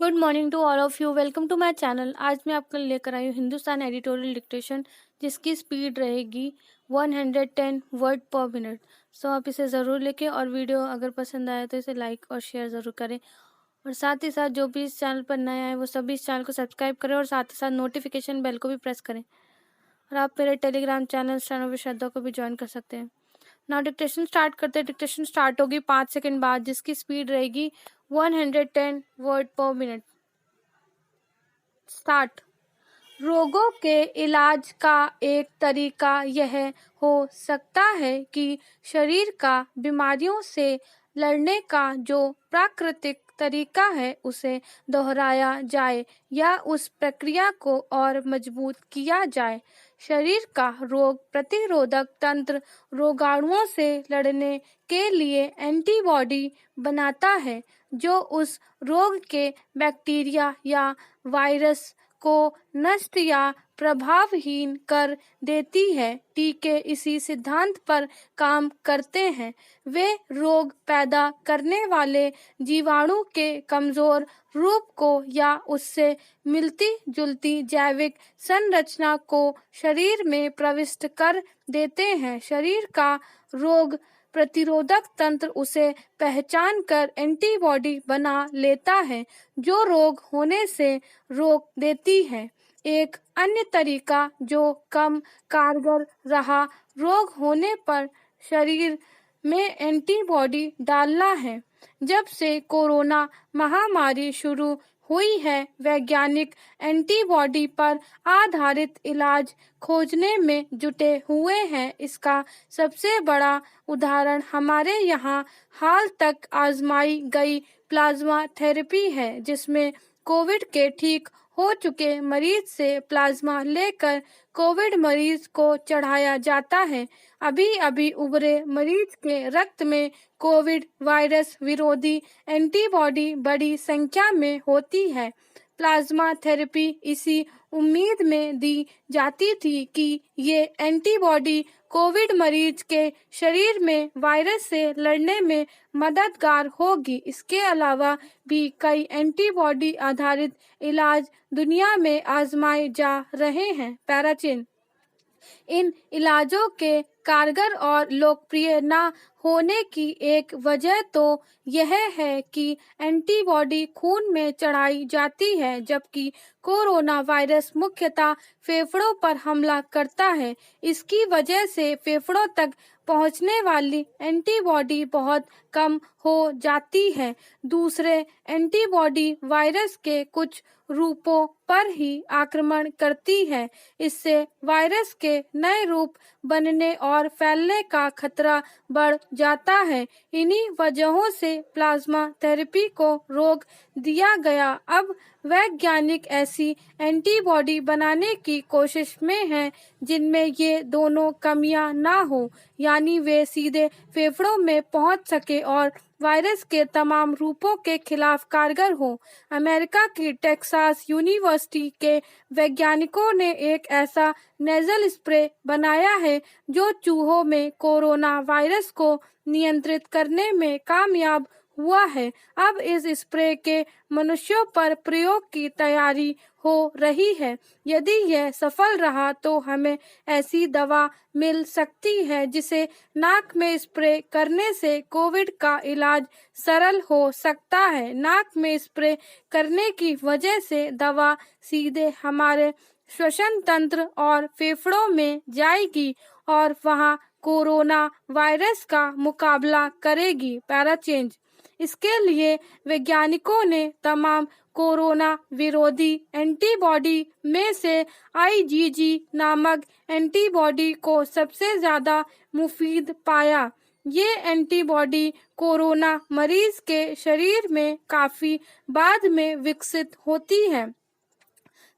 Good morning to all of you. Welcome to my channel. आज मैं आपके लिए लेकर आई हूँ हिंदुस्तान एडिटोरियल डिक्टेशन, जिसकी स्पीड रहेगी 110 वर्ड पर मिनट। सो आप इसे ज़रूर लिखें और वीडियो अगर पसंद आए तो इसे लाइक और शेयर ज़रूर करें। और साथ ही साथ जो भी इस चैनल पर नए आए वो सभी इस चैनल को सब्सक्राइब करें और साथ ही साथ नोटिफिकेशन बेल को भी प्रेस करें। और आप मेरे टेलीग्राम चैनल स्टेनो विद श्रद्धा को भी ज्वाइन कर सकते हैं। नाउ डिक्टेशन स्टार्ट करते हैं। डिक्टेशन स्टार्ट होगी 5 सेकंड बाद, जिसकी स्पीड रहेगी 110 वर्ड पर मिनट। स्टार्ट। रोगों के इलाज का एक तरीका यह हो सकता है कि शरीर का बीमारियों से लड़ने का जो प्राकृतिक तरीका है उसे दोहराया जाए या उस प्रक्रिया को और मजबूत किया जाए। शरीर का रोग प्रतिरोधक तंत्र रोगाणुओं से लड़ने के लिए एंटीबॉडी बनाता है, जो उस रोग के बैक्टीरिया या वायरस को नष्ट या प्रभावहीन कर देती है। टीके इसी सिद्धांत पर काम करते हैं। वे रोग पैदा करने वाले जीवाणु के कमजोर रूप को या उससे मिलती जुलती जैविक संरचना को शरीर में प्रविष्ट कर देते हैं। शरीर का रोग प्रतिरोधक तंत्र उसे पहचान कर एंटीबॉडी बना लेता है, जो रोग होने से रोक देती है। एक अन्य तरीका जो कम कारगर रहा रोग होने पर शरीर में एंटीबॉडी डालना है। जब से कोरोना महामारी शुरू हुई है, वैज्ञानिक एंटीबॉडी पर आधारित इलाज खोजने में जुटे हुए हैं। इसका सबसे बड़ा उदाहरण हमारे यहाँ हाल तक आजमाई गई प्लाज्मा थेरेपी है, जिसमें कोविड के ठीक हो चुके मरीज से प्लाज्मा लेकर कोविड मरीज को चढ़ाया जाता है। अभी अभी उभरे मरीज के रक्त में कोविड वायरस विरोधी एंटीबॉडी बड़ी संख्या में होती है। प्लाज्मा थेरेपी इसी उम्मीद में दी जाती थी कि ये एंटीबॉडी कोविड मरीज के शरीर में वायरस से लड़ने में मददगार होगी। इसके अलावा भी कई एंटीबॉडी आधारित इलाज दुनिया में आजमाए जा रहे हैं। पैराचिन। इन इलाजों के कारगर और लोकप्रिय न होने की एक वजह तो यह है कि एंटीबॉडी खून में चढ़ाई जाती है, जबकि कोरोना वायरस मुख्यतः फेफड़ों पर हमला करता है। इसकी वजह से फेफड़ों तक पहुंचने वाली एंटीबॉडी बहुत कम हो जाती है। दूसरे एंटीबॉडी वायरस के कुछ रूपों पर ही आक्रमण करती है। इससे वायरस के नए रूप बनने और फैलने का खतरा बढ़ जाता है। इन्हीं वजहों से प्लाज्मा थेरेपी को रोक दिया गया। अब वैज्ञानिक ऐसी एंटीबॉडी बनाने की कोशिश में हैं जिनमें ये दोनों कमियां ना हो, यानी वे सीधे फेफड़ों में पहुंच सके और वायरस के तमाम रूपों के खिलाफ कारगर हो। अमेरिका की टेक्सास यूनिवर्सिटी के वैज्ञानिकों ने एक ऐसा नेजल स्प्रे बनाया है जो चूहों में कोरोना वायरस को नियंत्रित करने में कामयाब हुआ है। अब इस स्प्रे के मनुष्यों पर प्रयोग की तैयारी हो रही है। यदि यह सफल रहा तो हमें ऐसी दवा मिल सकती है जिसे नाक में स्प्रे करने से कोविड का इलाज सरल हो सकता है। नाक में स्प्रे करने की वजह से दवा सीधे हमारे श्वसन तंत्र और फेफड़ों में जाएगी और वहां कोरोना वायरस का मुकाबला करेगी। पैराचेंज। इसके लिए वैज्ञानिकों ने तमाम कोरोना विरोधी एंटीबॉडी में से आईजीजी नामक एंटीबॉडी को सबसे ज्यादा मुफीद पाया। ये एंटीबॉडी कोरोना मरीज के शरीर में काफी बाद में विकसित होती है।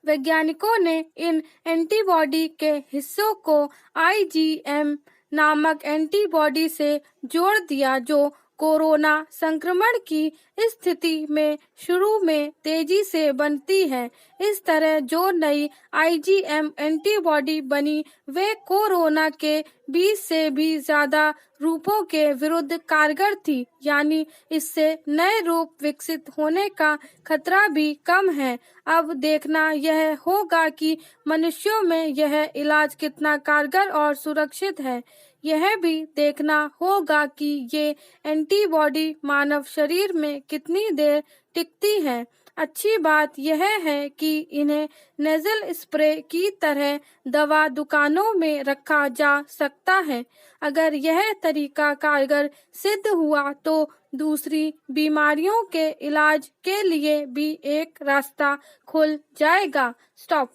वैज्ञानिकों ने इन एंटीबॉडी के हिस्सों को आईजीएम नामक एंटीबॉडी से जोड़ दिया, जो कोरोना संक्रमण की स्थिति में शुरू में तेजी से बनती है। इस तरह जो नई आईजीएम एंटीबॉडी बनी वे कोरोना के 20 से भी ज्यादा रूपों के विरुद्ध कारगर थी, यानी इससे नए रूप विकसित होने का खतरा भी कम है। अब देखना यह होगा कि मनुष्यों में यह इलाज कितना कारगर और सुरक्षित है। यह भी देखना होगा कि ये एंटीबॉडी मानव शरीर में कितनी देर टिकती हैं। अच्छी बात यह है कि इन्हें नेजल स्प्रे की तरह दवा दुकानों में रखा जा सकता है। अगर यह तरीका कारगर सिद्ध हुआ तो दूसरी बीमारियों के इलाज के लिए भी एक रास्ता खुल जाएगा। स्टॉप।